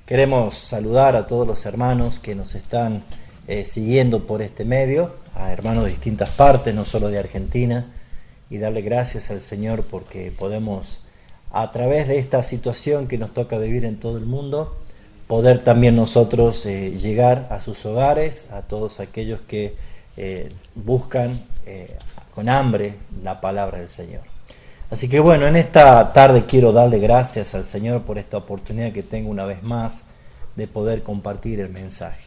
Queremos saludar a todos los hermanos que nos están siguiendo por este medio, a hermanos de distintas partes, no solo de Argentina, y darle gracias al Señor porque podemos, a través de esta situación que nos toca vivir en todo el mundo, poder también nosotros llegar a sus hogares, a todos aquellos que buscan con hambre la palabra del Señor. Así que bueno, en esta tarde quiero darle gracias al Señor por esta oportunidad que tengo una vez más de poder compartir el mensaje.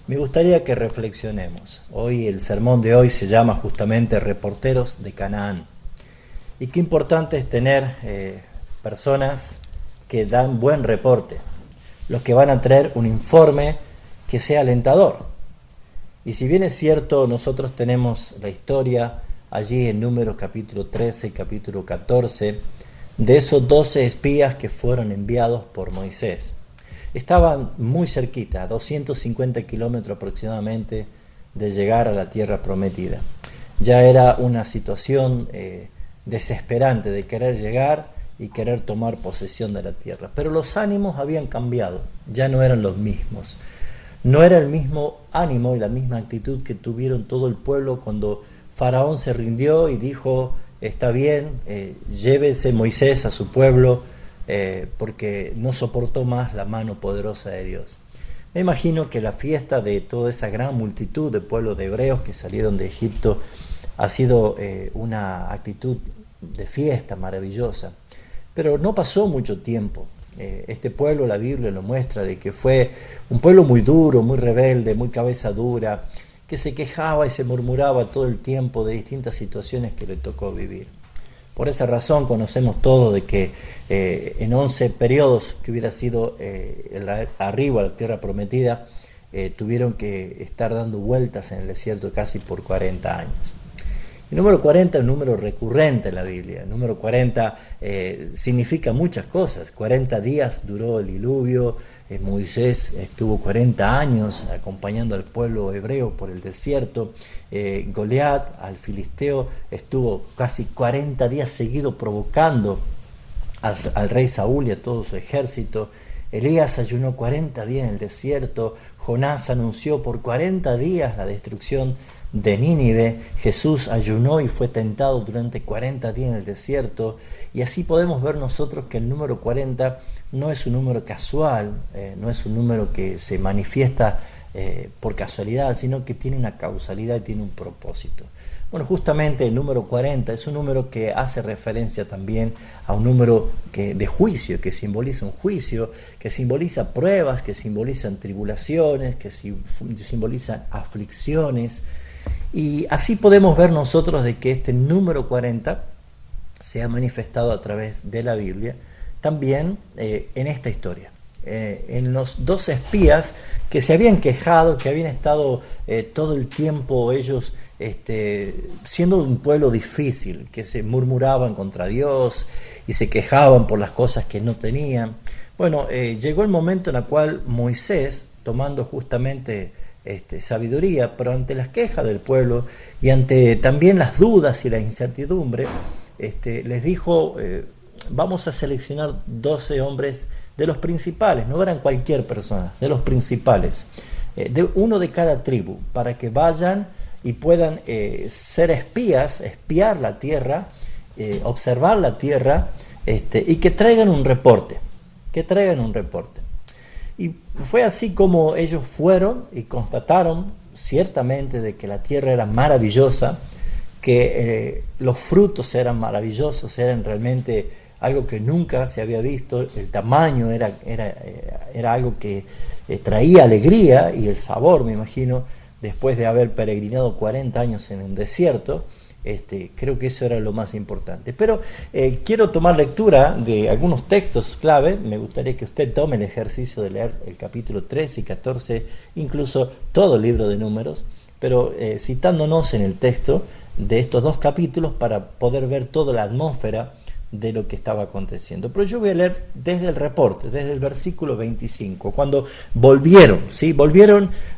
Me gustaría que reflexionemos. Hoy el sermón de hoy se llama justamente Reporteros de Canaán. Y qué importante es tener personas que dan buen reporte, los que van a traer un informe que sea alentador. Y si bien es cierto, nosotros tenemos la historia allí en Números capítulo 13 y capítulo 14, de esos 12 espías que fueron enviados por Moisés. Estaban muy cerquita, a 250 kilómetros aproximadamente de llegar a la tierra prometida. Ya era una situación desesperante de querer llegar y querer tomar posesión de la tierra. Pero los ánimos habían cambiado, ya no eran los mismos. No era el mismo ánimo y la misma actitud que tuvieron todo el pueblo cuando Faraón se rindió y dijo, está bien, llévese Moisés a su pueblo porque no soportó más la mano poderosa de Dios. Me imagino que la fiesta de toda esa gran multitud de pueblos de hebreos que salieron de Egipto ha sido una actitud de fiesta maravillosa. Pero no pasó mucho tiempo. Este pueblo, la Biblia lo muestra, de que fue un pueblo muy duro, muy rebelde, muy cabeza dura, que se quejaba y se murmuraba todo el tiempo de distintas situaciones que le tocó vivir. Por esa razón conocemos todo de que en 11 periodos que hubiera sido el arribo a la tierra prometida, tuvieron que estar dando vueltas en el desierto casi por 40 años. El número 40 es un número recurrente en la Biblia. El número 40 significa muchas cosas. 40 días duró el diluvio. Moisés estuvo 40 años acompañando al pueblo hebreo por el desierto. Goliat, al filisteo, estuvo casi 40 días seguidos provocando al rey Saúl y a todo su ejército. Elías ayunó 40 días en el desierto. Jonás anunció por 40 días la destrucción de Nínive. Jesús ayunó y fue tentado durante 40 días en el desierto, y así podemos ver nosotros que el número 40 no es un número casual, no es un número que se manifiesta por casualidad, sino que tiene una causalidad y tiene un propósito. Bueno, justamente el número 40 es un número que hace referencia también a un número de juicio, que simboliza un juicio, que simboliza pruebas, que simbolizan tribulaciones, que simbolizan aflicciones. Y así podemos ver nosotros de que este número 40 se ha manifestado a través de la Biblia, también en esta historia. En los 12 espías que se habían quejado, que habían estado todo el tiempo ellos siendo un pueblo difícil, que se murmuraban contra Dios y se quejaban por las cosas que no tenían. Bueno, llegó el momento en el cual Moisés, tomando justamente sabiduría, pero ante las quejas del pueblo y ante también las dudas y la incertidumbre, les dijo, vamos a seleccionar 12 hombres de los principales, no eran cualquier persona, de los principales, de uno de cada tribu, para que vayan y puedan ser espías, espiar la tierra, observar la tierra, y que traigan un reporte, Y fue así como ellos fueron y constataron ciertamente de que la tierra era maravillosa, que los frutos eran maravillosos, eran realmente algo que nunca se había visto, el tamaño era algo que traía alegría, y el sabor, me imagino, después de haber peregrinado 40 años en un desierto, creo que eso era lo más importante. Pero quiero tomar lectura de algunos textos clave. Me gustaría que usted tome el ejercicio de leer el capítulo 13 y 14, incluso todo el libro de Números, pero citándonos en el texto de estos dos capítulos para poder ver toda la atmósfera de lo que estaba aconteciendo. Pero yo voy a leer desde el reporte, desde el versículo 25, cuando volvieron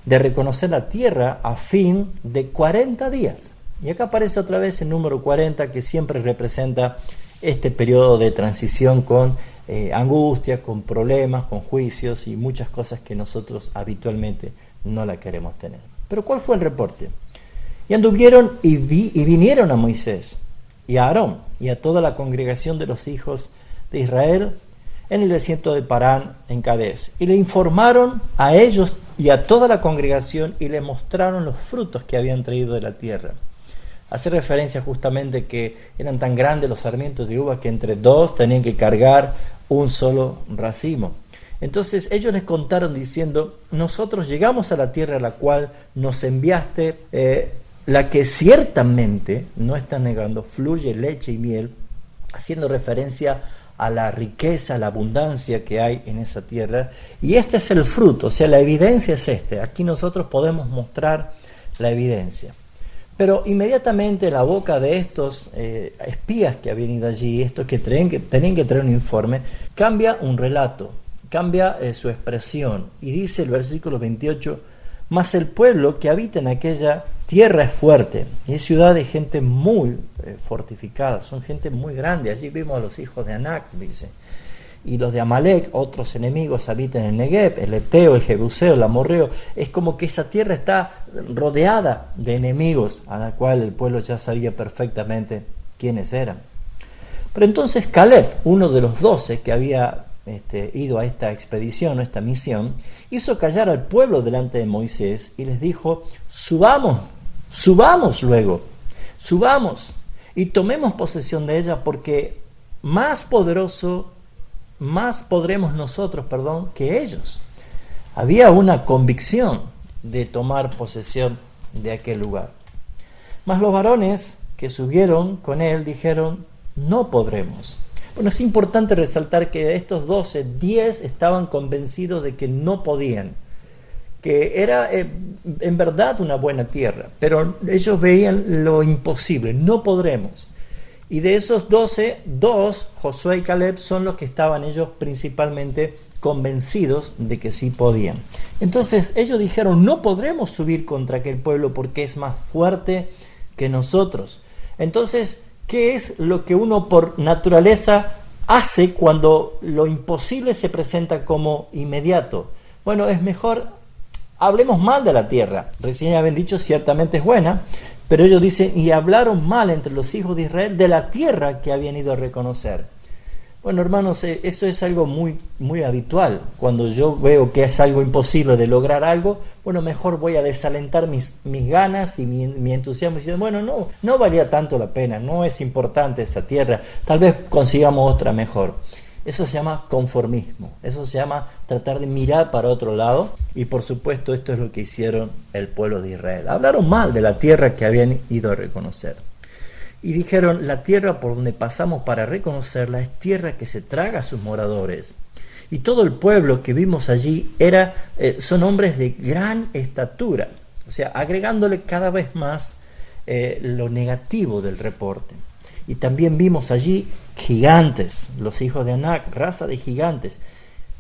de reconocer la tierra a fin de 40 días. Y acá aparece otra vez el número 40, que siempre representa este periodo de transición con angustias, con problemas, con juicios y muchas cosas que nosotros habitualmente no la queremos tener. Pero ¿cuál fue el reporte? Y anduvieron y vinieron a Moisés y a Aarón y a toda la congregación de los hijos de Israel en el desierto de Parán, en Cades, y le informaron a ellos y a toda la congregación y le mostraron los frutos que habían traído de la tierra. Hace referencia justamente que eran tan grandes los sarmientos de uva que entre dos tenían que cargar un solo racimo. Entonces ellos les contaron diciendo: nosotros llegamos a la tierra a la cual nos enviaste, la que ciertamente, no están negando, fluye leche y miel, haciendo referencia a la riqueza, a la abundancia que hay en esa tierra. Y este es el fruto, o sea, la evidencia es este. Aquí nosotros podemos mostrar la evidencia. Pero inmediatamente en la boca de estos espías que habían ido allí, estos que tenían que traer un informe, cambia un relato, cambia su expresión. Y dice el versículo 28, mas el pueblo que habita en aquella tierra es fuerte, y es ciudad de gente muy fortificada, son gente muy grande. Allí vimos a los hijos de Anac, dice. Y los de Amalek, otros enemigos, habitan en el Negev, el Eteo, el Jebuseo, el Amorreo. Es como que esa tierra está rodeada de enemigos, a la cual el pueblo ya sabía perfectamente quiénes eran. Pero entonces Caleb, uno de los 12 que había ido a esta expedición, a esta misión, hizo callar al pueblo delante de Moisés y les dijo: subamos luego, subamos y tomemos posesión de ella, porque más podremos nosotros, que ellos. Había una convicción de tomar posesión de aquel lugar. Mas los varones que subieron con él dijeron: no podremos. Bueno, es importante resaltar que de estos 12, 10 estaban convencidos de que no podían, que era en verdad una buena tierra, pero ellos veían lo imposible: no podremos. Y de esos 12, 2, Josué y Caleb, son los que estaban ellos principalmente convencidos de que sí podían. Entonces ellos dijeron: no podremos subir contra aquel pueblo porque es más fuerte que nosotros. Entonces, ¿qué es lo que uno por naturaleza hace cuando lo imposible se presenta como inmediato? Bueno, es mejor, hablemos mal de la tierra. Recién habían dicho, ciertamente es buena, pero ellos dicen: y hablaron mal entre los hijos de Israel de la tierra que habían ido a reconocer. Bueno, hermanos, eso es algo muy, muy habitual. Cuando yo veo que es algo imposible de lograr algo, bueno, mejor voy a desalentar mis ganas y mi entusiasmo, diciendo: bueno, no valía tanto la pena, no es importante esa tierra, tal vez consigamos otra mejor. Eso se llama conformismo, eso se llama tratar de mirar para otro lado, y por supuesto esto es lo que hicieron el pueblo de Israel. Hablaron mal de la tierra que habían ido a reconocer. Y dijeron: la tierra por donde pasamos para reconocerla es tierra que se traga a sus moradores. Y todo el pueblo que vimos allí son hombres de gran estatura. O sea, agregándole cada vez más lo negativo del reporte. Y también vimos allí gigantes, los hijos de Anac, raza de gigantes.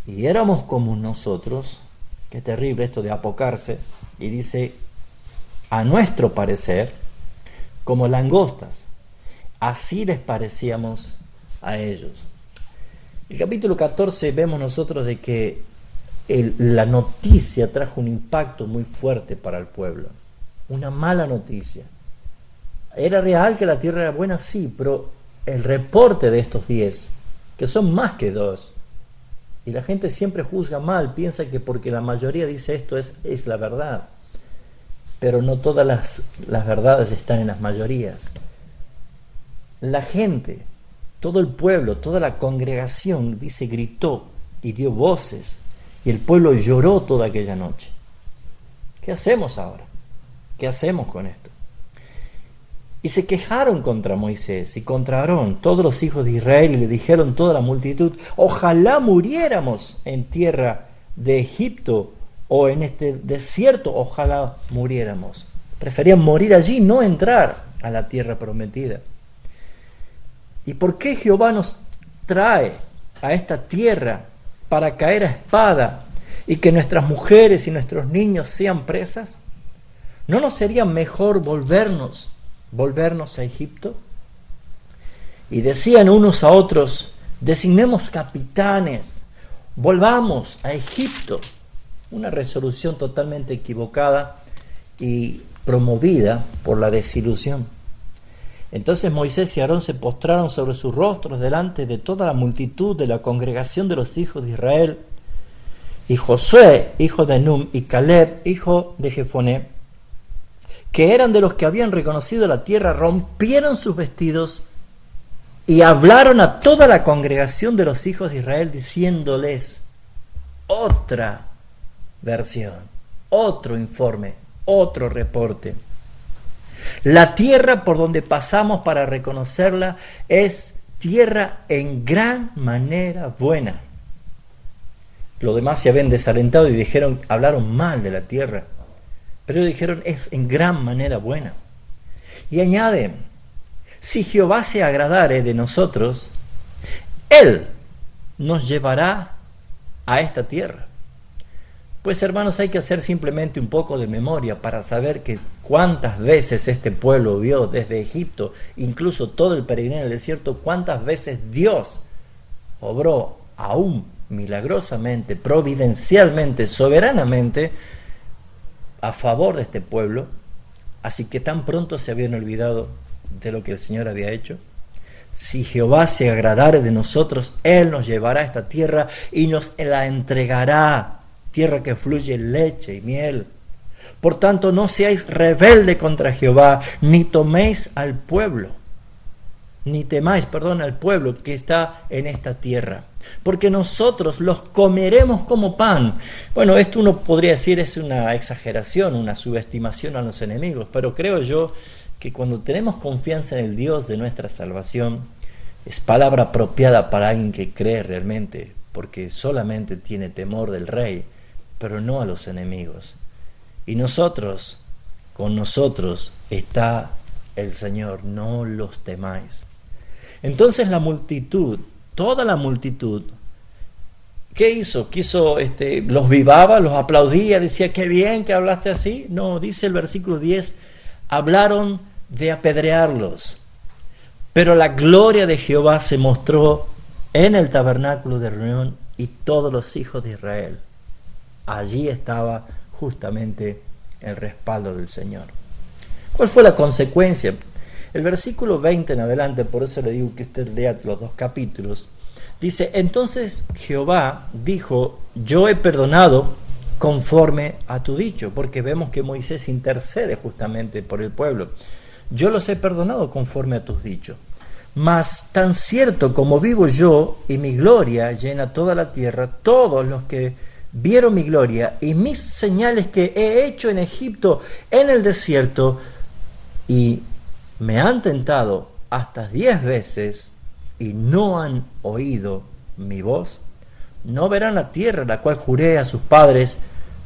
Y éramos como nosotros. Qué terrible esto de apocarse. Y dice: a nuestro parecer, como langostas. Así les parecíamos a ellos. El capítulo 14 vemos nosotros de que la noticia trajo un impacto muy fuerte para el pueblo. Una mala noticia. Era real que la tierra era buena, sí, pero el reporte de estos 10, que son más que 2, y la gente siempre juzga mal, piensa que porque la mayoría dice esto es la verdad. Pero no todas las verdades están en las mayorías. La gente, todo el pueblo, toda la congregación, dice, gritó y dio voces, y el pueblo lloró toda aquella noche. ¿Qué hacemos ahora? ¿Qué hacemos con esto? Y se quejaron contra Moisés y contra Aarón, todos los hijos de Israel, y le dijeron toda la multitud: ojalá muriéramos en tierra de Egipto o en este desierto, ojalá muriéramos. Preferían morir allí, no entrar a la tierra prometida. ¿Y por qué Jehová nos trae a esta tierra para caer a espada y que nuestras mujeres y nuestros niños sean presas? ¿No nos sería mejor volvernos a Egipto? Y decían unos a otros: designemos capitanes, volvamos a Egipto. Una resolución totalmente equivocada y promovida por la desilusión. Entonces Moisés y Aarón se postraron sobre sus rostros delante de toda la multitud de la congregación de los hijos de Israel. Y Josué, hijo de Num, y Caleb, hijo de Jefoné, que eran de los que habían reconocido la tierra, rompieron sus vestidos y hablaron a toda la congregación de los hijos de Israel, diciéndoles otra versión, otro informe, otro reporte. La tierra por donde pasamos para reconocerla es tierra en gran manera buena. Los demás se habían desalentado y hablaron mal de la tierra, pero ellos dijeron, es en gran manera buena. Y añaden, si Jehová se agradare de nosotros, Él nos llevará a esta tierra. Pues hermanos, hay que hacer simplemente un poco de memoria para saber que cuántas veces este pueblo vio desde Egipto, incluso todo el peregrinaje en el desierto, cuántas veces Dios obró aún milagrosamente, providencialmente, soberanamente a favor de este pueblo, así que tan pronto se habían olvidado de lo que el Señor había hecho. Si Jehová se agradare de nosotros, Él nos llevará a esta tierra y nos la entregará, tierra que fluye leche y miel. Por tanto, no seáis rebelde contra Jehová, ni temáis al pueblo al pueblo que está en esta tierra, porque nosotros los comeremos como pan. Bueno, esto uno podría decir es una exageración, una subestimación a los enemigos, pero creo yo que cuando tenemos confianza en el Dios de nuestra salvación, es palabra apropiada para alguien que cree realmente, porque solamente tiene temor del Rey, pero no a los enemigos. Y con nosotros está el Señor, no los temáis. Entonces la multitud, toda la multitud, ¿qué hizo? Los vivaba, los aplaudía, decía, qué bien que hablaste así. No, dice el versículo 10, hablaron de apedrearlos, pero la gloria de Jehová se mostró en el tabernáculo de reunión y todos los hijos de Israel. Allí estaba justamente el respaldo del Señor. ¿Cuál fue la consecuencia? El versículo 20 en adelante, por eso le digo que usted lea los 2 capítulos, dice, entonces Jehová dijo, yo he perdonado conforme a tu dicho, porque vemos que Moisés intercede justamente por el pueblo. Yo los he perdonado conforme a tus dichos. Mas tan cierto como vivo yo y mi gloria llena toda la tierra, todos los que vieron mi gloria y mis señales que he hecho en Egipto, en el desierto, y me han tentado hasta 10 veces y no han oído mi voz, no verán la tierra la cual juré a sus padres,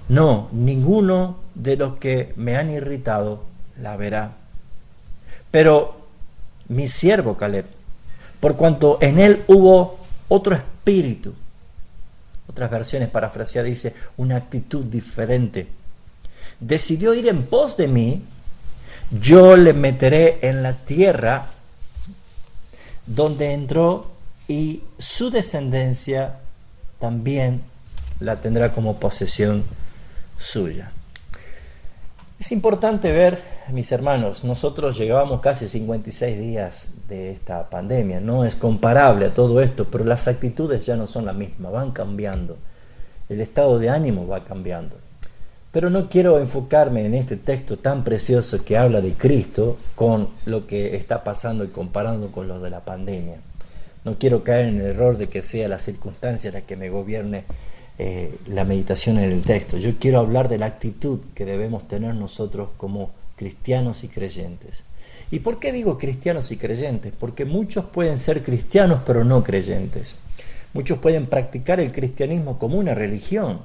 no, ninguno de los que me han irritado la verá. Pero mi siervo Caleb, por cuanto en él hubo otro espíritu, otras versiones parafraseadas dice una actitud diferente, decidió ir en pos de mí, yo le meteré en la tierra donde entró y su descendencia también la tendrá como posesión suya. Es importante ver, mis hermanos, nosotros llevábamos casi 56 días de esta pandemia, no es comparable a todo esto, pero las actitudes ya no son las mismas, van cambiando, el estado de ánimo va cambiando. Pero no quiero enfocarme en este texto tan precioso que habla de Cristo con lo que está pasando y comparando con lo de la pandemia. No quiero caer en el error de que sea la circunstancia la que me gobierne la meditación en el texto. Yo quiero hablar de la actitud que debemos tener nosotros como cristianos y creyentes. ¿Y por qué digo cristianos y creyentes? Porque muchos pueden ser cristianos pero no creyentes. Muchos pueden practicar el cristianismo como una religión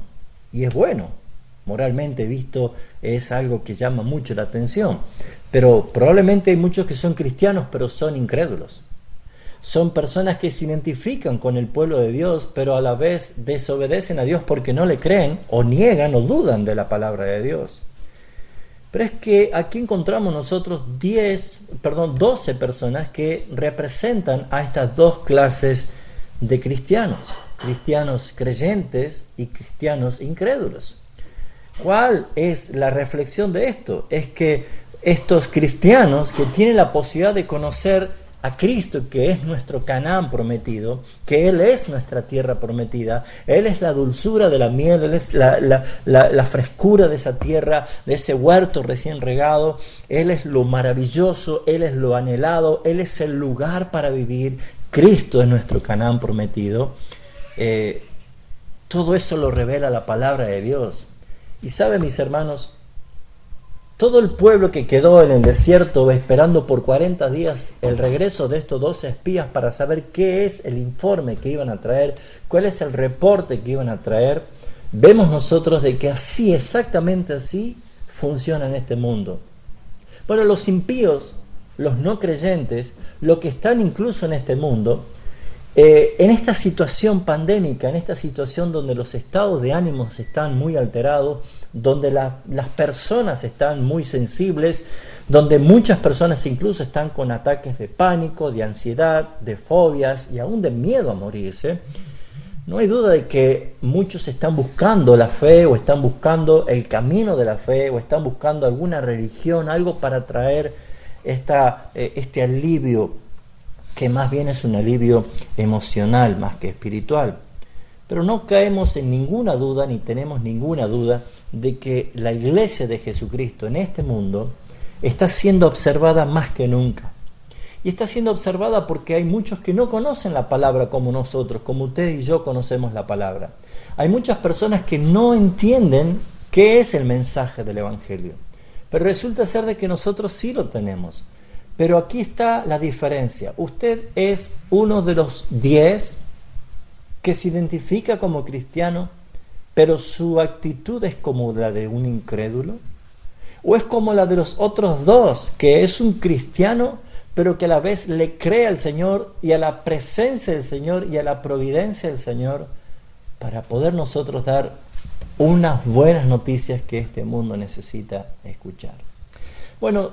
y es bueno. Moralmente visto es algo que llama mucho la atención, pero probablemente hay muchos que son cristianos pero son incrédulos. Son personas que se identifican con el pueblo de Dios, pero a la vez desobedecen a Dios porque no le creen o niegan o dudan de la palabra de Dios. Pero es que aquí encontramos nosotros 12 personas que representan a estas dos clases de cristianos, cristianos creyentes y cristianos incrédulos. ¿Cuál es la reflexión de esto? Es que estos cristianos que tienen la posibilidad de conocer a Cristo, que es nuestro Canaán prometido, que Él es nuestra tierra prometida, Él es la dulzura de la miel, Él es la frescura de esa tierra, de ese huerto recién regado, Él es lo maravilloso, Él es lo anhelado, Él es el lugar para vivir, Cristo es nuestro Canaán prometido. Todo eso lo revela la palabra de Dios. Y saben, mis hermanos, todo el pueblo que quedó en el desierto esperando por 40 días el regreso de estos 12 espías para saber qué es el informe que iban a traer, cuál es el reporte que iban a traer, vemos nosotros de que así, exactamente así, funciona en este mundo. Bueno, los impíos, los no creyentes, los que están incluso en este mundo, en esta situación pandémica, en esta situación donde los estados de ánimos están muy alterados, donde las personas están muy sensibles, donde muchas personas incluso están con ataques de pánico, de ansiedad, de fobias y aún de miedo a morirse, no hay duda de que muchos están buscando la fe o están buscando el camino de la fe o están buscando alguna religión, algo para traer este alivio, que más bien es un alivio emocional más que espiritual. Pero no caemos en ninguna duda, ni tenemos ninguna duda, de que la iglesia de Jesucristo en este mundo está siendo observada más que nunca. Y está siendo observada porque hay muchos que no conocen la palabra como nosotros, como usted y yo conocemos la palabra. Hay muchas personas que no entienden qué es el mensaje del Evangelio. Pero resulta ser de que nosotros sí lo tenemos. Pero aquí está la diferencia. Usted es uno de los 10 que se identifica como cristiano, pero su actitud es como la de un incrédulo. ¿O es como la de los otros 2, que es un cristiano, pero que a la vez le cree al Señor y a la presencia del Señor y a la providencia del Señor para poder nosotros dar unas buenas noticias que este mundo necesita escuchar? Bueno,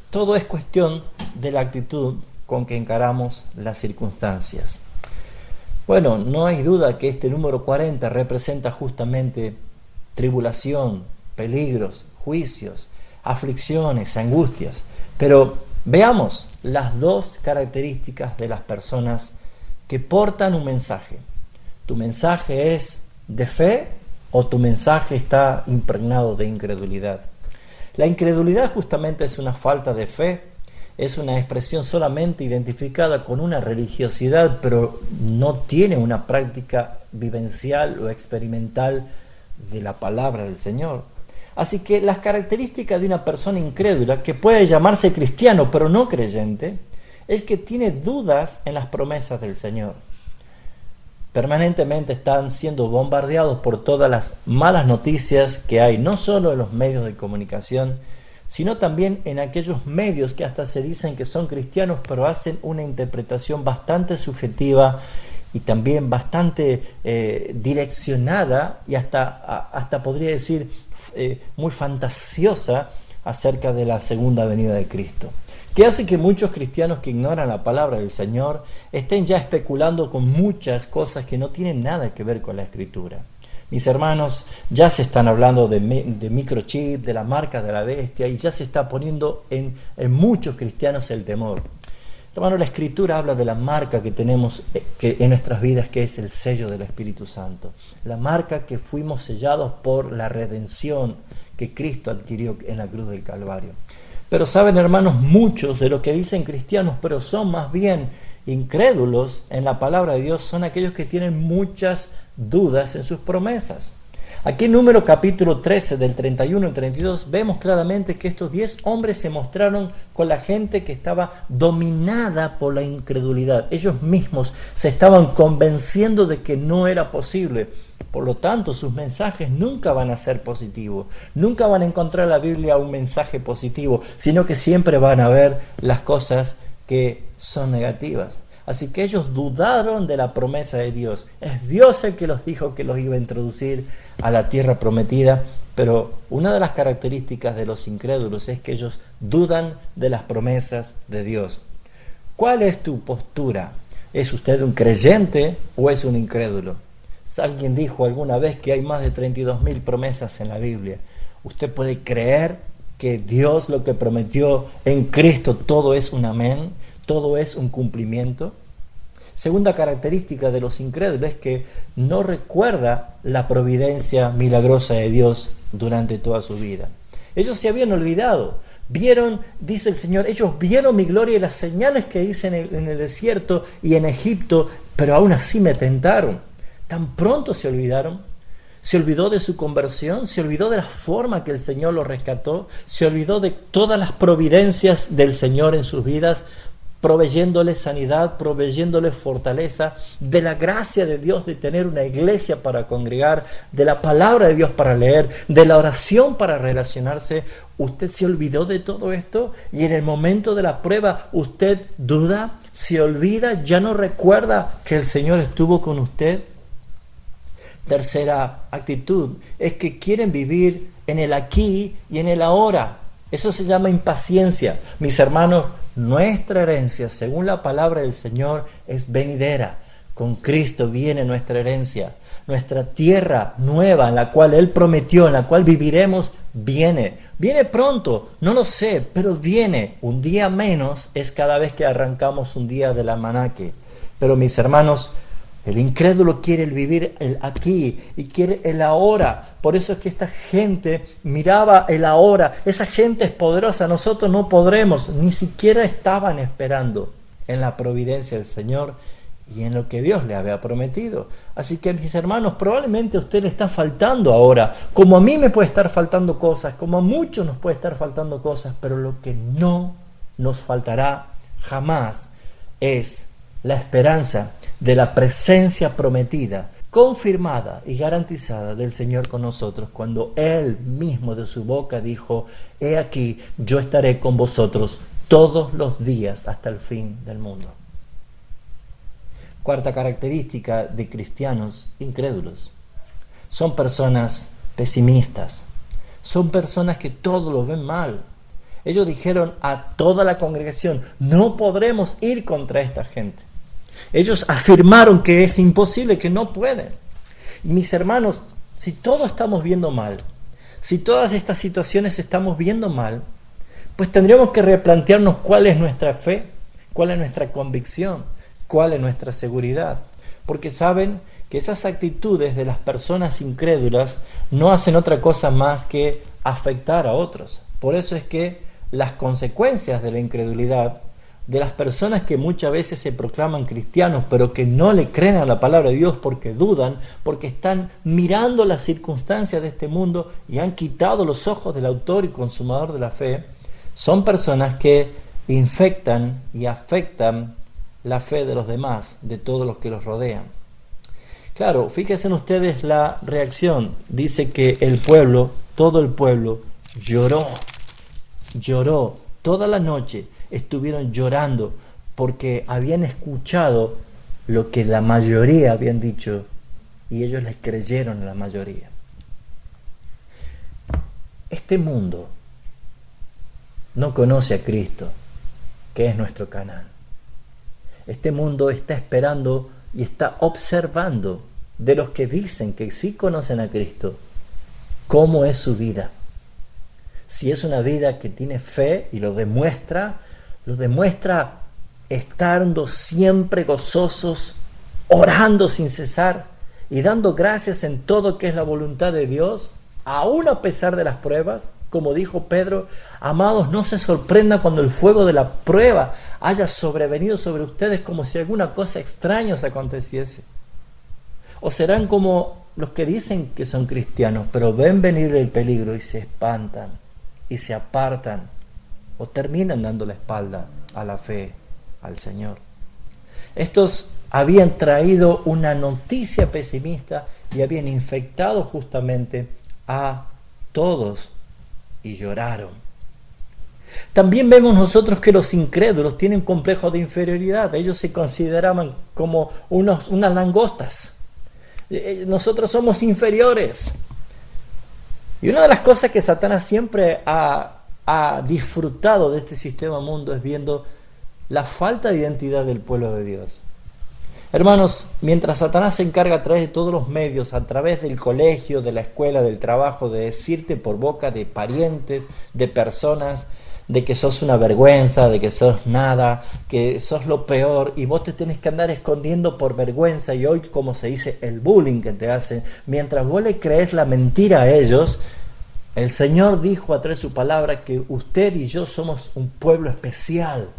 todo es cuestión de la actitud con que encaramos las circunstancias. Bueno, no hay duda que este número 40 representa justamente tribulación, peligros, juicios, aflicciones, angustias. Pero veamos las 2 características de las personas que portan un mensaje. ¿Tu mensaje es de fe o tu mensaje está impregnado de incredulidad? La incredulidad justamente es una falta de fe, es una expresión solamente identificada con una religiosidad, pero no tiene una práctica vivencial o experimental de la palabra del Señor. Así que las características de una persona incrédula, que puede llamarse cristiano pero no creyente, es que tiene dudas en las promesas del Señor. Permanentemente están siendo bombardeados por todas las malas noticias que hay, no solo en los medios de comunicación, sino también en aquellos medios que hasta se dicen que son cristianos, pero hacen una interpretación bastante subjetiva y también bastante direccionada y hasta podría decir muy fantasiosa acerca de la segunda venida de Cristo, que hace que muchos cristianos que ignoran la palabra del Señor estén ya especulando con muchas cosas que no tienen nada que ver con la Escritura. Mis hermanos, ya se están hablando de microchip, de la marca de la bestia, y ya se está poniendo en muchos cristianos el temor. Hermano, la Escritura habla de la marca que tenemos en nuestras vidas, que es el sello del Espíritu Santo. La marca que fuimos sellados por la redención que Cristo adquirió en la cruz del Calvario. Pero saben, hermanos, muchos de los que dicen cristianos, pero son más bien incrédulos en la palabra de Dios, son aquellos que tienen muchas dudas en sus promesas. Aquí en Número capítulo 13, del 31 al 32, vemos claramente que estos 10 hombres se mostraron con la gente que estaba dominada por la incredulidad. Ellos mismos se estaban convenciendo de que no era posible. Por lo tanto, sus mensajes nunca van a ser positivos. Nunca van a encontrar en la Biblia un mensaje positivo, sino que siempre van a ver las cosas que son negativas. Así que ellos dudaron de la promesa de Dios. Es Dios el que los dijo que los iba a introducir a la tierra prometida, pero una de las características de los incrédulos es que ellos dudan de las promesas de Dios. ¿Cuál es tu postura? ¿Es usted un creyente o es un incrédulo? Alguien dijo alguna vez que hay más de 32.000 promesas en la Biblia. ¿Usted puede creer que Dios lo que prometió en Cristo todo es un amén? ¿Todo es un cumplimiento? Segunda característica de los incrédulos es que no recuerda la providencia milagrosa de Dios durante toda su vida. Ellos se habían olvidado. Vieron, dice el Señor, ellos vieron mi gloria y las señales que hice en el desierto y en Egipto, pero aún así me tentaron. Tan pronto se olvidaron. Se olvidó de su conversión, se olvidó de la forma que el Señor los rescató, se olvidó de todas las providencias del Señor en sus vidas, proveyéndoles sanidad, proveyéndoles fortaleza, de la gracia de Dios de tener una iglesia para congregar, de la palabra de Dios para leer, de la oración para relacionarse. ¿Usted se olvidó de todo esto? Y en el momento de la prueba, ¿usted duda? ¿Se olvida? ¿Ya no recuerda que el Señor estuvo con usted? Tercera actitud es que quieren vivir en el aquí y en el ahora. Eso se llama impaciencia. Mis hermanos, nuestra herencia, según la palabra del Señor, es venidera. Con Cristo viene nuestra herencia. Nuestra tierra nueva en la cual Él prometió, en la cual viviremos, viene. Viene pronto, no lo sé, pero viene. Un día menos es cada vez que arrancamos un día del almanaque. Pero mis hermanos, el incrédulo quiere el vivir el aquí y quiere el ahora. Por eso es que esta gente miraba el ahora. Esa gente es poderosa, nosotros no podremos. Ni siquiera estaban esperando en la providencia del Señor y en lo que Dios le había prometido. Así que, mis hermanos, probablemente a usted le está faltando ahora, como a mí me puede estar faltando cosas, como a muchos nos puede estar faltando cosas, pero lo que no nos faltará jamás es la esperanza de la presencia prometida, confirmada y garantizada del Señor con nosotros, cuando Él mismo de su boca dijo: he aquí, yo estaré con vosotros todos los días hasta el fin del mundo. Cuarta característica de cristianos incrédulos: son personas pesimistas, son personas que todo lo ven mal. Ellos dijeron a toda la congregación: no podremos ir contra esta gente. Ellos afirmaron que es imposible, que no pueden. Y mis hermanos, si todo estamos viendo mal, si todas estas situaciones estamos viendo mal, pues tendríamos que replantearnos cuál es nuestra fe, cuál es nuestra convicción, cuál es nuestra seguridad. Porque saben que esas actitudes de las personas incrédulas no hacen otra cosa más que afectar a otros. Por eso es que las consecuencias de la incredulidad de las personas que muchas veces se proclaman cristianos, pero que no le creen a la palabra de Dios porque dudan, porque están mirando las circunstancias de este mundo y han quitado los ojos del autor y consumador de la fe, son personas que infectan y afectan la fe de los demás, de todos los que los rodean. Claro, fíjense en ustedes la reacción. Dice que el pueblo, todo el pueblo, lloró toda la noche. Estuvieron llorando porque habían escuchado lo que la mayoría habían dicho y ellos les creyeron a la mayoría. Este mundo no conoce a Cristo, que es nuestro Canaán. Este mundo está esperando y está observando de los que dicen que sí conocen a Cristo, cómo es su vida. Si es una vida que tiene fe y lo demuestra estando siempre gozosos, orando sin cesar y dando gracias en todo que es la voluntad de Dios, aún a pesar de las pruebas. Como dijo Pedro: amados, no se sorprendan cuando el fuego de la prueba haya sobrevenido sobre ustedes como si alguna cosa extraña os aconteciese. O serán como los que dicen que son cristianos, pero ven venir el peligro y se espantan y se apartan, o terminan dando la espalda a la fe, al Señor. Estos habían traído una noticia pesimista y habían infectado justamente a todos y lloraron. También vemos nosotros que los incrédulos tienen complejos de inferioridad. Ellos se consideraban como unas langostas. Nosotros somos inferiores. Y una de las cosas que Satanás siempre ha disfrutado de este sistema mundo es viendo la falta de identidad del pueblo de Dios. Hermanos, mientras Satanás se encarga a través de todos los medios, a través del colegio, de la escuela, del trabajo, de decirte por boca de parientes, de personas, de que sos una vergüenza, de que sos nada, que sos lo peor, y vos te tenés que andar escondiendo por vergüenza, y hoy, como se dice, el bullying que te hacen, mientras vos le crees la mentira a ellos, el Señor dijo a través de su palabra que usted y yo somos un pueblo especial,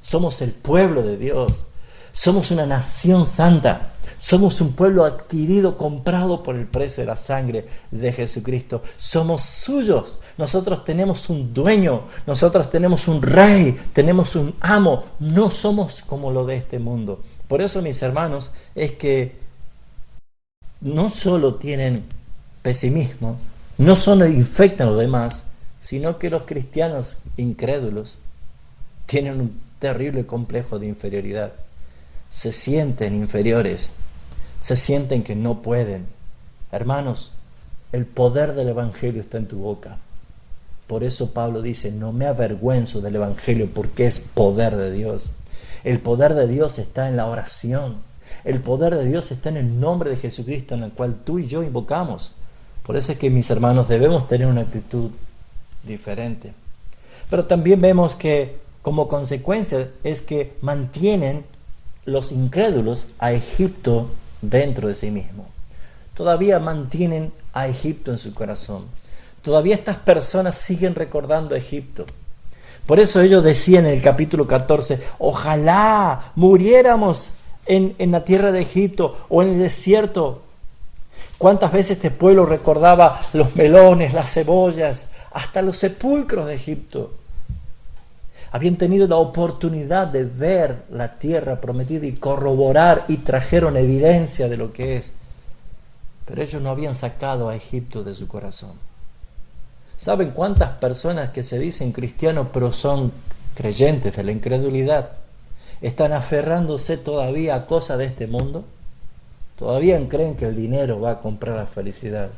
somos el pueblo de Dios, somos una nación santa, somos un pueblo adquirido, comprado por el precio de la sangre de Jesucristo. Somos suyos, nosotros tenemos un dueño, nosotros tenemos un rey, tenemos un amo, no somos como lo de este mundo. Por eso, mis hermanos, es que no solo tienen pesimismo, no solo infectan a los demás, sino que los cristianos incrédulos tienen un terrible complejo de inferioridad. Se sienten inferiores, se sienten que no pueden. Hermanos, el poder del Evangelio está en tu boca. Por eso Pablo dice, no me avergüenzo del Evangelio porque es poder de Dios. El poder de Dios está en la oración. El poder de Dios está en el nombre de Jesucristo, en el cual tú y yo invocamos. Por eso es que, mis hermanos, debemos tener una actitud diferente. Pero también vemos que como consecuencia es que mantienen los incrédulos a Egipto dentro de sí mismo. Todavía mantienen a Egipto en su corazón. Todavía estas personas siguen recordando a Egipto. Por eso ellos decían en el capítulo 14, ojalá muriéramos en la tierra de Egipto o en el desierto. ¿Cuántas veces este pueblo recordaba los melones, las cebollas, hasta los sepulcros de Egipto? Habían tenido la oportunidad de ver la tierra prometida y corroborar, y trajeron evidencia de lo que es. Pero ellos no habían sacado a Egipto de su corazón. ¿Saben cuántas personas que se dicen cristianos pero son creyentes de la incredulidad están aferrándose todavía a cosas de este mundo? Todavía creen que el dinero va a comprar la felicidad.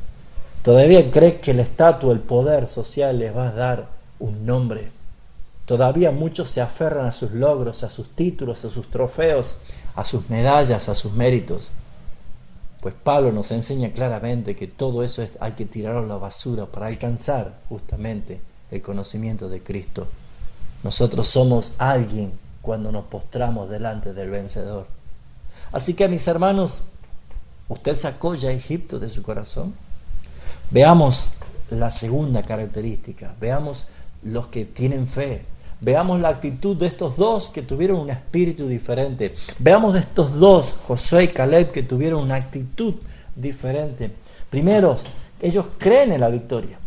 Todavía creen que el estatus, el poder social les va a dar un nombre. Todavía muchos se aferran a sus logros, a sus títulos, a sus trofeos, a sus medallas, a sus méritos. Pues Pablo nos enseña claramente que todo eso hay que tirarlo a la basura para alcanzar justamente el conocimiento de Cristo. Nosotros somos alguien cuando nos postramos delante del vencedor. Así que, mis hermanos, ¿usted sacó ya Egipto de su corazón? Veamos la segunda característica, veamos los que tienen fe. Veamos la actitud de estos dos que tuvieron un espíritu diferente. Veamos de estos dos, Josué y Caleb, que tuvieron una actitud diferente. Primero, ellos creen en la victoria.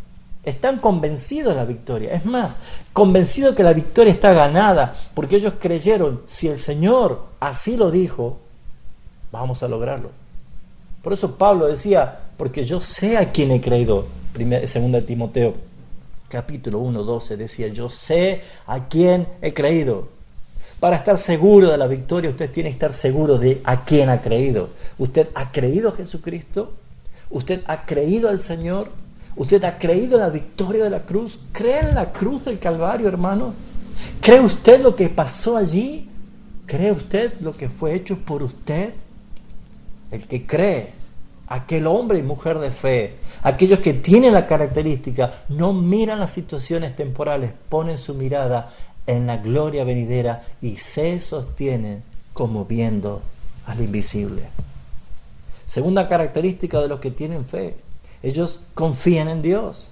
Están convencidos de la victoria. Es más, convencidos que la victoria está ganada, porque ellos creyeron, si el Señor así lo dijo, vamos a lograrlo. Por eso Pablo decía, porque yo sé a quién he creído. 2 Timoteo capítulo 1:12 decía, yo sé a quién he creído. Para estar seguro de la victoria, usted tiene que estar seguro de a quién ha creído. ¿Usted ha creído a Jesucristo? ¿Usted ha creído al Señor? ¿Usted ha creído en la victoria de la cruz? ¿Cree en la cruz del Calvario, hermano? ¿Cree usted lo que pasó allí? ¿Cree usted lo que fue hecho por usted? El que cree, aquel hombre y mujer de fe, aquellos que tienen la característica, no miran las situaciones temporales, ponen su mirada en la gloria venidera y se sostienen como viendo al invisible. Segunda característica de los que tienen fe, ellos confían en Dios.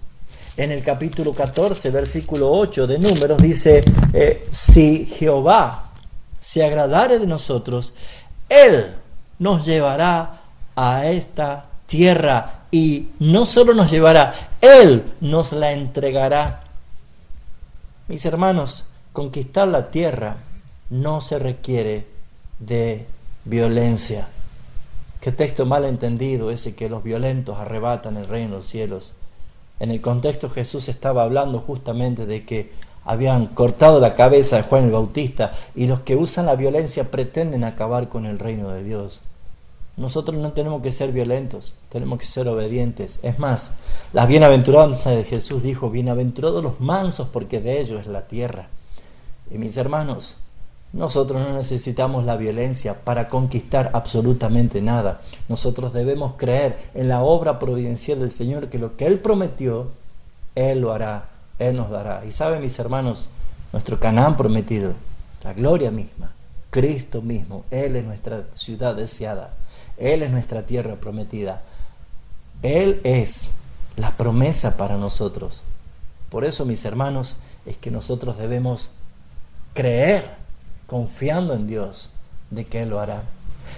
En el capítulo 14, versículo 8 de Números dice, si Jehová se agradare de nosotros, Él nos llevará a esta tierra, y no solo nos llevará, Él nos la entregará. Mis hermanos, conquistar la tierra no se requiere de violencia. Qué texto mal entendido ese, que los violentos arrebatan el reino de los cielos. En el contexto, Jesús estaba hablando justamente de que habían cortado la cabeza de Juan el Bautista, y los que usan la violencia pretenden acabar con el reino de Dios. Nosotros no tenemos que ser violentos, tenemos que ser obedientes. Es más, las bienaventuranzas de Jesús dijo, bienaventurados los mansos, porque de ellos es la tierra. Y mis hermanos, Nosotros no necesitamos la violencia para conquistar absolutamente nada. Nosotros debemos creer en la obra providencial del Señor, que lo que Él prometió, Él lo hará, Él nos dará. Y saben, mis hermanos, nuestro Canaán prometido, la gloria misma, Cristo mismo, Él es nuestra ciudad deseada, Él es nuestra tierra prometida, Él es la promesa para nosotros. Por eso, mis hermanos, es que nosotros debemos creer, confiando en Dios, de que Él lo hará.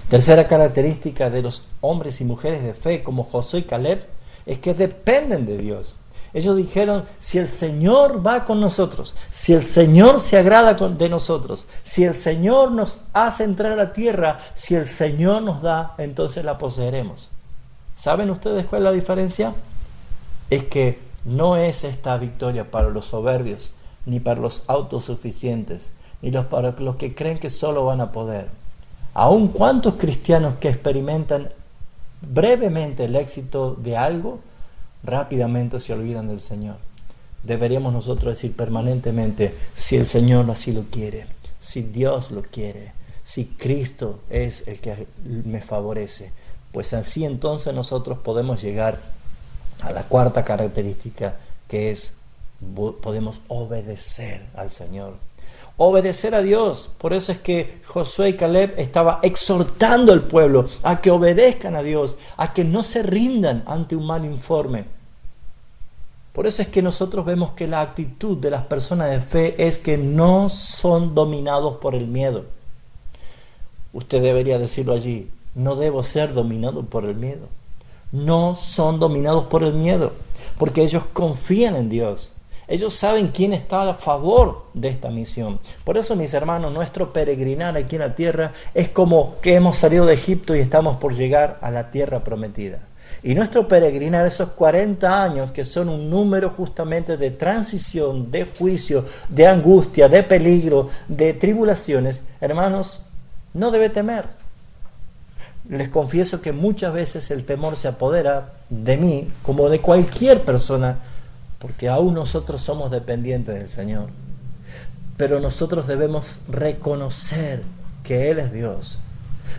Tercera característica de los hombres y mujeres de fe como Josué y Caleb es que dependen de Dios. Ellos dijeron, si el Señor va con nosotros, si el Señor se agrada de nosotros, si el Señor nos hace entrar a la tierra, si el Señor nos da, entonces la poseeremos. ¿Saben ustedes cuál es la diferencia? Es que no es esta victoria para los soberbios, ni para los autosuficientes, ni para los que creen que solo van a poder. Aun cuantos cristianos que experimentan brevemente el éxito de algo, rápidamente se olvidan del Señor. Deberíamos nosotros decir permanentemente, si el Señor así lo quiere, si Dios lo quiere, si Cristo es el que me favorece, pues así entonces nosotros podemos llegar a la cuarta característica, que es podemos obedecer al Señor. Obedecer a Dios. Por eso es que Josué y Caleb estaba exhortando al pueblo a que obedezcan a Dios, a que no se rindan ante un mal informe. Por eso es que nosotros vemos que la actitud de las personas de fe es que no son dominados por el miedo. Usted debería decirlo allí, no debo ser dominado por el miedo. No son dominados por el miedo, porque ellos confían en Dios. Ellos saben quién está a favor de esta misión. Por eso, mis hermanos, nuestro peregrinar aquí en la tierra es como que hemos salido de Egipto y estamos por llegar a la tierra prometida. Y nuestro peregrinar, esos 40 años, que son un número justamente de transición, de juicio, de angustia, de peligro, de tribulaciones, hermanos, no debe temer. Les confieso que muchas veces el temor se apodera de mí, como de cualquier persona, porque aún nosotros somos dependientes del Señor. Pero nosotros debemos reconocer que Él es Dios.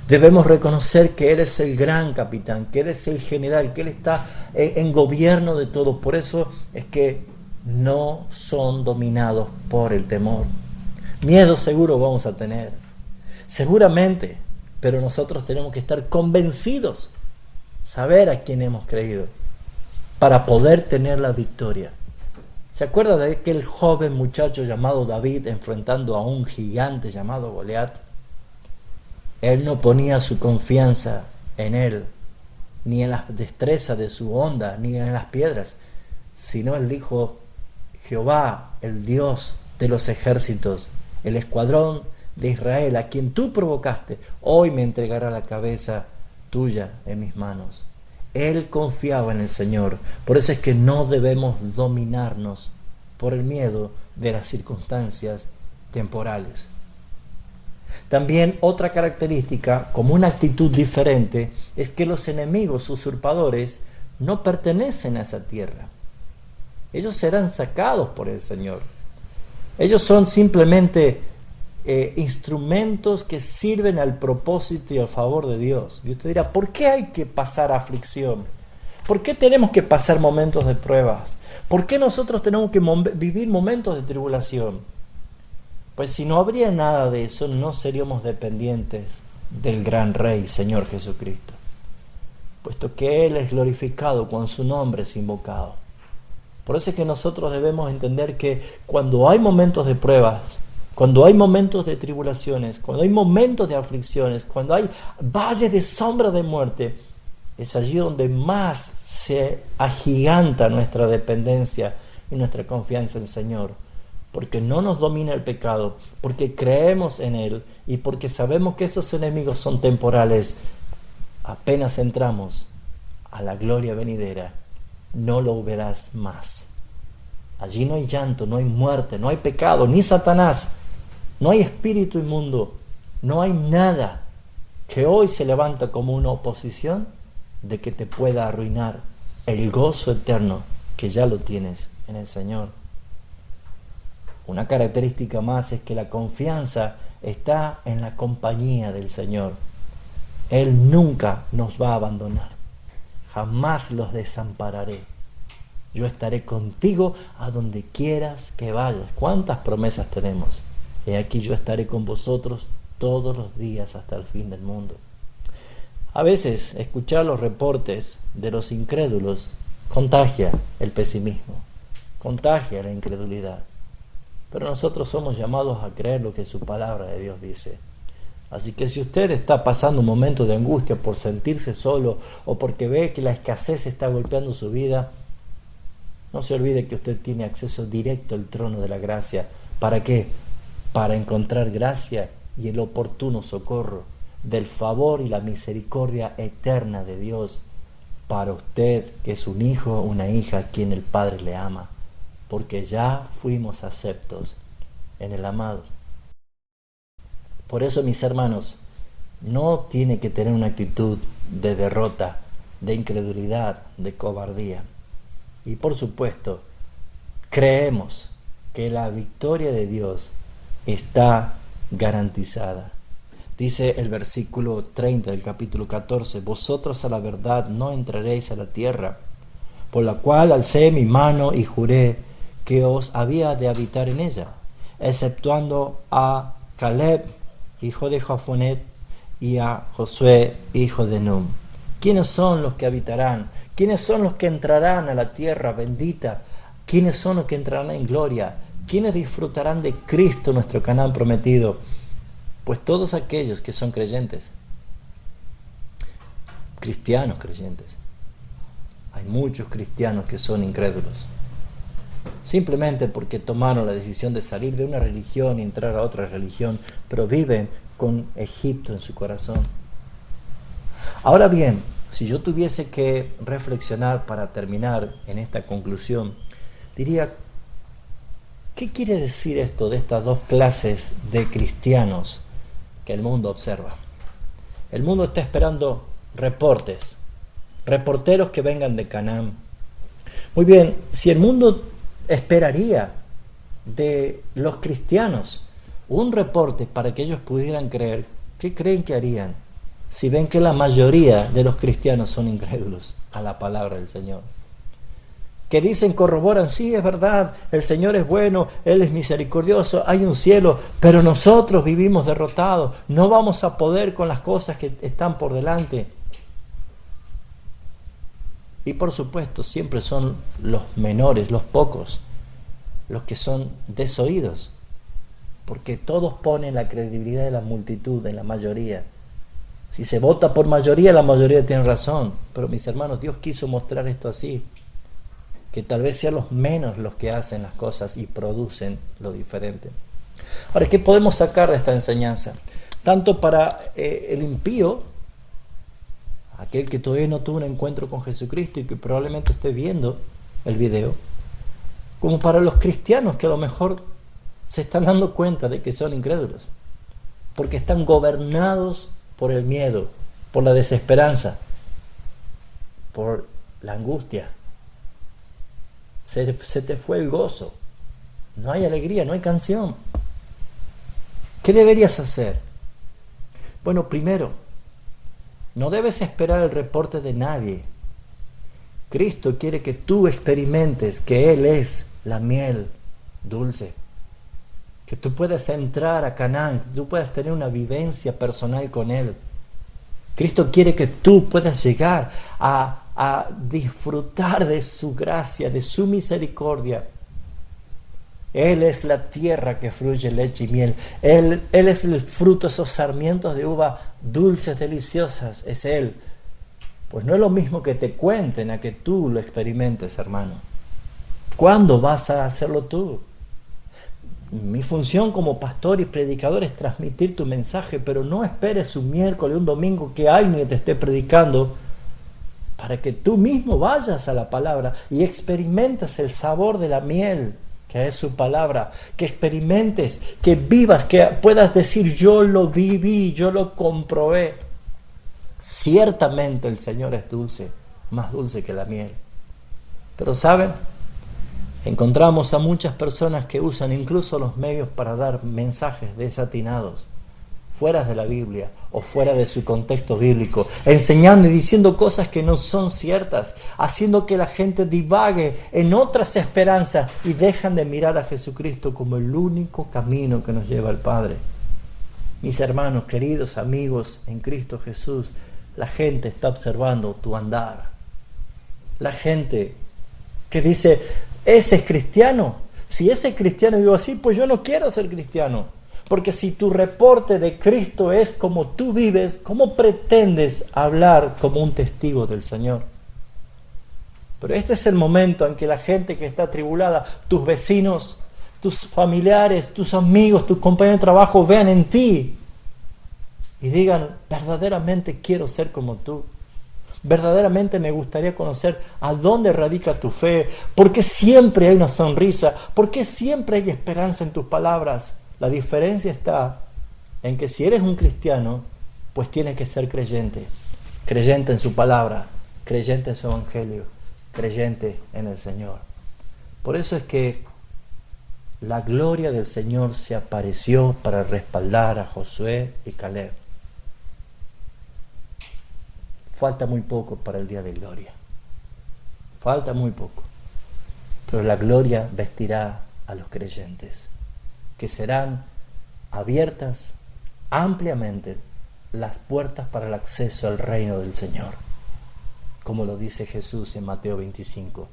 Debemos reconocer que Él es el gran capitán, que Él es el general, que Él está en gobierno de todo. Por eso es que no son dominados por el temor. Miedo seguro vamos a tener, seguramente, pero nosotros tenemos que estar convencidos, saber a quién hemos creído, para poder tener la victoria. ¿Se acuerda de aquel joven muchacho llamado David enfrentando a un gigante llamado Goliat? Él no ponía su confianza en él, ni en la destreza de su onda, ni en las piedras, sino él dijo, Jehová, el Dios de los ejércitos, el escuadrón de Israel, a quien tú provocaste, hoy me entregará la cabeza tuya en mis manos. Él confiaba en el Señor. Por eso es que no debemos dominarnos por el miedo de las circunstancias temporales. También otra característica, como una actitud diferente, es que los enemigos usurpadores no pertenecen a esa tierra. Ellos serán sacados por el Señor. Ellos son simplemente instrumentos que sirven al propósito y al favor de Dios. Y usted dirá, ¿por qué hay que pasar aflicción? ¿Por qué tenemos que pasar momentos de pruebas? ¿Por qué nosotros tenemos que vivir momentos de tribulación? Pues si no habría nada de eso, no seríamos dependientes del gran Rey, Señor Jesucristo, puesto que Él es glorificado cuando su nombre es invocado. Por eso es que nosotros debemos entender que cuando hay momentos de pruebas, cuando hay momentos de tribulaciones, cuando hay momentos de aflicciones, cuando hay valles de sombra de muerte, es allí donde más se agiganta nuestra dependencia y nuestra confianza en el Señor, porque no nos domina el pecado, porque creemos en Él y porque sabemos que esos enemigos son temporales. Apenas entramos a la gloria venidera, no lo verás más. Allí no hay llanto, no hay muerte, no hay pecado, ni Satanás, no hay espíritu inmundo, no hay nada que hoy se levanta como una oposición de que te pueda arruinar el gozo eterno que ya lo tienes en el Señor. Una característica más es que la confianza está en la compañía del Señor. Él nunca nos va a abandonar. Jamás los desampararé. Yo estaré contigo a donde quieras que vayas. ¿Cuántas promesas tenemos? He aquí yo estaré con vosotros todos los días hasta el fin del mundo. A veces escuchar los reportes de los incrédulos contagia el pesimismo, contagia la incredulidad. Pero nosotros somos llamados a creer lo que su palabra de Dios dice. Así que si usted está pasando un momento de angustia por sentirse solo o porque ve que la escasez está golpeando su vida, no se olvide que usted tiene acceso directo al trono de la gracia. ¿Para qué? Para encontrar gracia y el oportuno socorro del favor y la misericordia eterna de Dios para usted, que es un hijo, una hija a quien el Padre le ama, porque ya fuimos aceptos en el amado. Por eso, mis hermanos, no tiene que tener una actitud de derrota, de incredulidad, de cobardía. Y por supuesto, creemos que la victoria de Dios está garantizada. Dice el versículo 30 del capítulo 14, vosotros a la verdad no entraréis a la tierra, por la cual alcé mi mano y juré que os había de habitar en ella, exceptuando a Caleb, hijo de Jofonet, y a Josué, hijo de Nun. ¿Quiénes son los que habitarán? ¿Quiénes son los que entrarán a la tierra bendita? ¿Quiénes son los que entrarán en gloria? ¿Quiénes disfrutarán de Cristo, nuestro Canaán prometido? Pues todos aquellos que son creyentes, cristianos creyentes. Hay muchos cristianos que son incrédulos, simplemente porque tomaron la decisión de salir de una religión y entrar a otra religión, pero viven con Egipto en su corazón. Ahora bien, si yo tuviese que reflexionar para terminar en esta conclusión, diría, ¿qué quiere decir esto de estas dos clases de cristianos que el mundo observa? El mundo está esperando reporteros que vengan de Canaán. Muy bien, si el mundo esperaría de los cristianos un reporte para que ellos pudieran creer, ¿qué creen que harían si ven que la mayoría de los cristianos son incrédulos a la palabra del Señor? Que dicen, corroboran, sí, es verdad, el Señor es bueno, Él es misericordioso, hay un cielo, pero nosotros vivimos derrotados, no vamos a poder con las cosas que están por delante. Y por supuesto, siempre son los menores, los pocos, los que son desoídos, porque todos ponen la credibilidad de la multitud en la mayoría. Si se vota por mayoría, la mayoría tiene razón, pero mis hermanos, Dios quiso mostrar esto así, que tal vez sean los menos los que hacen las cosas y producen lo diferente. Ahora, ¿qué podemos sacar de esta enseñanza? Tanto para el impío, aquel que todavía no tuvo un encuentro con Jesucristo y que probablemente esté viendo el video, como para los cristianos que a lo mejor se están dando cuenta de que son incrédulos, porque están gobernados por el miedo, por la desesperanza, por la angustia. Se te fue el gozo, no hay alegría, no hay canción. ¿Qué deberías hacer? Bueno, primero, no debes esperar el reporte de nadie. Cristo quiere que tú experimentes que Él es la miel dulce, que tú puedas entrar a Canaán, que tú puedas tener una vivencia personal con Él. Cristo quiere que tú puedas llegar a disfrutar de su gracia, de su misericordia. Él es la tierra que fluye leche y miel. Él es el fruto, esos sarmientos de uva dulces, deliciosas. Es Él. Pues no es lo mismo que te cuenten a que tú lo experimentes, hermano. ¿Cuándo vas a hacerlo tú? Mi función como pastor y predicador es transmitir tu mensaje, pero no esperes un miércoles, un domingo que alguien te esté predicando para que tú mismo vayas a la palabra y experimentes el sabor de la miel, que es su palabra, que experimentes, que vivas, que puedas decir, yo lo viví, yo lo comprobé. Ciertamente el Señor es dulce, más dulce que la miel. Pero ¿saben? Encontramos a muchas personas que usan incluso los medios para dar mensajes desatinados, fuera de la Biblia o fuera de su contexto bíblico, enseñando y diciendo cosas que no son ciertas, haciendo que la gente divague en otras esperanzas y dejan de mirar a Jesucristo como el único camino que nos lleva al Padre. Mis hermanos, queridos amigos en Cristo Jesús, la gente está observando tu andar. La gente que dice, ¿ese es cristiano? Si ese cristiano vive así, pues yo no quiero ser cristiano. Porque si tu reporte de Cristo es como tú vives, ¿cómo pretendes hablar como un testigo del Señor? Pero este es el momento en que la gente que está atribulada, tus vecinos, tus familiares, tus amigos, tus compañeros de trabajo vean en ti y digan, verdaderamente quiero ser como tú. Verdaderamente me gustaría conocer a dónde radica tu fe, porque siempre hay una sonrisa, porque siempre hay esperanza en tus palabras. La diferencia está en que si eres un cristiano, pues tienes que ser creyente, creyente en su palabra, creyente en su evangelio, creyente en el Señor. Por eso es que la gloria del Señor se apareció para respaldar a Josué y Caleb. Falta muy poco para el día de gloria. Falta muy poco. Pero la gloria vestirá a los creyentes, que serán abiertas ampliamente las puertas para el acceso al reino del Señor. Como lo dice Jesús en Mateo 25.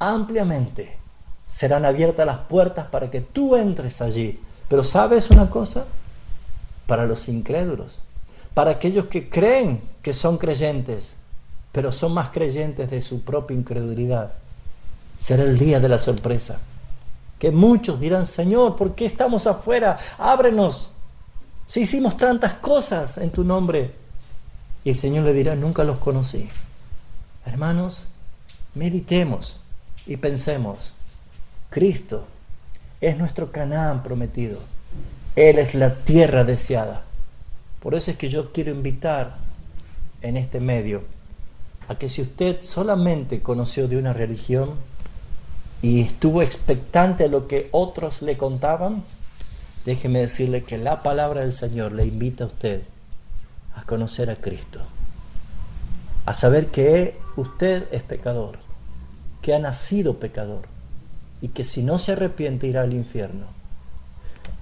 Ampliamente serán abiertas las puertas para que tú entres allí. Pero ¿sabes una cosa? Para los incrédulos, para aquellos que creen que son creyentes, pero son más creyentes de su propia incredulidad, será el día de la sorpresa. Que muchos dirán, Señor, ¿por qué estamos afuera? Ábrenos. Si hicimos tantas cosas en tu nombre. Y el Señor le dirá, nunca los conocí. Hermanos, meditemos y pensemos. Cristo es nuestro Canaán prometido. Él es la tierra deseada. Por eso es que yo quiero invitar en este medio a que si usted solamente conoció de una religión y estuvo expectante a lo que otros le contaban, déjeme decirle que la palabra del Señor le invita a usted a conocer a Cristo, a saber que usted es pecador, que ha nacido pecador y que si no se arrepiente irá al infierno.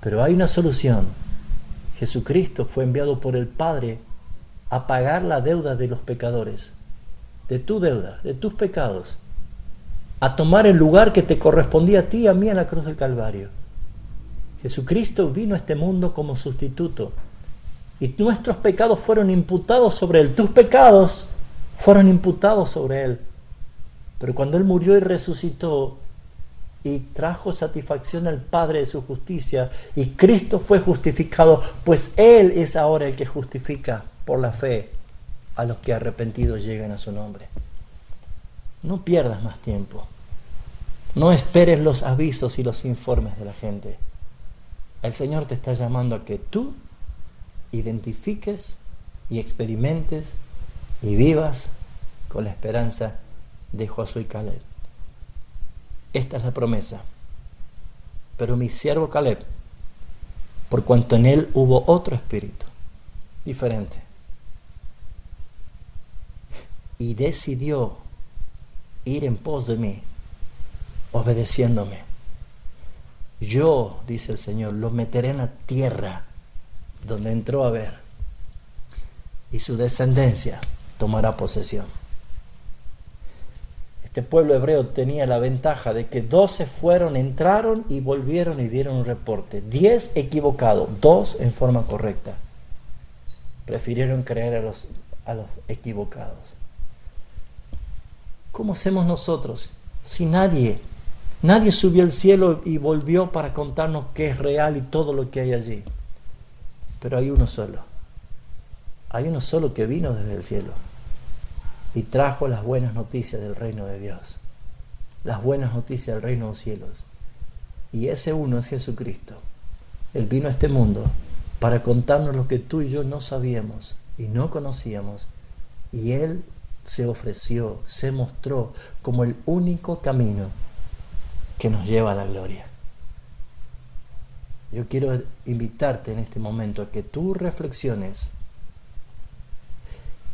Pero hay una solución. Jesucristo fue enviado por el Padre a pagar la deuda de los pecadores, de tu deuda, de tus pecados, a tomar el lugar que te correspondía a ti y a mí en la cruz del Calvario. Jesucristo vino a este mundo como sustituto y nuestros pecados fueron imputados sobre Él. Tus pecados fueron imputados sobre Él. Pero cuando Él murió y resucitó y trajo satisfacción al Padre de su justicia y Cristo fue justificado, pues Él es ahora el que justifica por la fe a los que arrepentidos llegan a su nombre. No pierdas más tiempo. No esperes los avisos y los informes de la gente. El Señor te está llamando a que tú identifiques y experimentes y vivas con la esperanza de Josué y Caleb. Esta es la promesa. Pero mi siervo Caleb, por cuanto en él hubo otro espíritu, diferente, y decidió ir en pos de mí, obedeciéndome, yo, dice el Señor, lo meteré en la tierra donde entró a ver, y su descendencia tomará posesión. Este pueblo hebreo tenía la ventaja de que 12 fueron, entraron y volvieron y dieron un reporte. 10 equivocados, 2 en forma correcta. Prefirieron creer a los equivocados. ¿Cómo hacemos nosotros si nadie subió al cielo y volvió para contarnos qué es real y todo lo que hay allí? Pero hay uno solo. Hay uno solo que vino desde el cielo y trajo las buenas noticias del reino de Dios, las buenas noticias del reino de los cielos. Y ese uno es Jesucristo. Él vino a este mundo para contarnos lo que tú y yo no sabíamos y no conocíamos. Y Él se ofreció, se mostró como el único camino que nos lleva a la gloria. Yo quiero invitarte en este momento a que tú reflexiones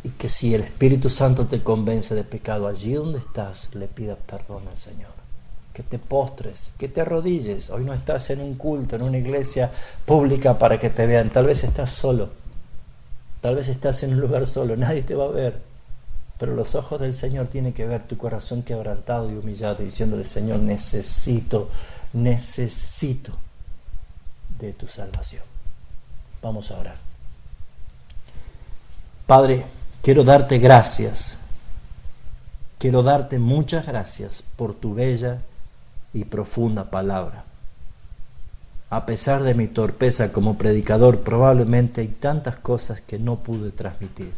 y que si el Espíritu Santo te convence de pecado, allí donde estás, le pidas perdón al Señor. Que te postres, que te arrodilles. Hoy no estás en un culto, en una iglesia pública para que te vean. Tal vez estás solo. Tal vez estás en un lugar solo. Nadie te va a ver. Pero los ojos del Señor tienen que ver tu corazón quebrantado y humillado, diciéndole: Señor, necesito de tu salvación. Vamos a orar. Padre, quiero darte gracias. Quiero darte muchas gracias por tu bella y profunda palabra. A pesar de mi torpeza como predicador, probablemente hay tantas cosas que no pude transmitir.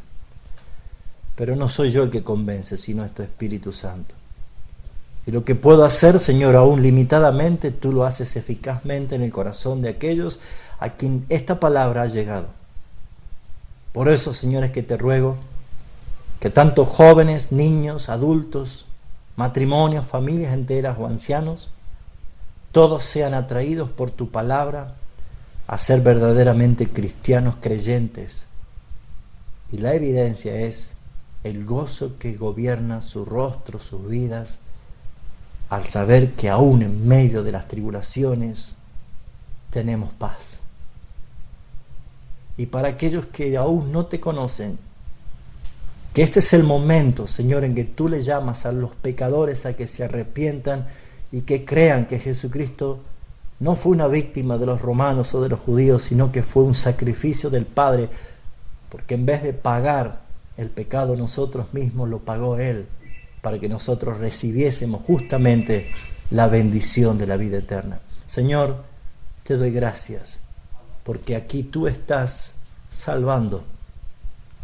Pero no soy yo el que convence, sino es tu Espíritu Santo. Y lo que puedo hacer, Señor, aún limitadamente, tú lo haces eficazmente en el corazón de aquellos a quien esta palabra ha llegado. Por eso, Señor, es que te ruego que tanto jóvenes, niños, adultos, matrimonios, familias enteras o ancianos, todos sean atraídos por tu palabra a ser verdaderamente cristianos creyentes. Y la evidencia es el gozo que gobierna su rostro, sus vidas, al saber que aún en medio de las tribulaciones tenemos paz. Y para aquellos que aún no te conocen, que este es el momento, Señor, en que tú le llamas a los pecadores a que se arrepientan y que crean que Jesucristo no fue una víctima de los romanos o de los judíos, sino que fue un sacrificio del Padre, porque en vez de pagar el pecado nosotros mismos, lo pagó Él, para que nosotros recibiésemos justamente la bendición de la vida eterna. Señor, te doy gracias, porque aquí tú estás salvando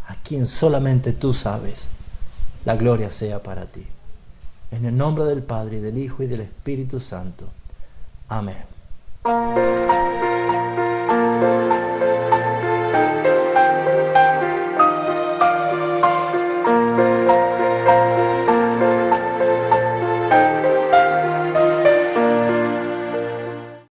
a quien solamente tú sabes. La gloria sea para ti. En el nombre del Padre, y del Hijo, y del Espíritu Santo. Amén.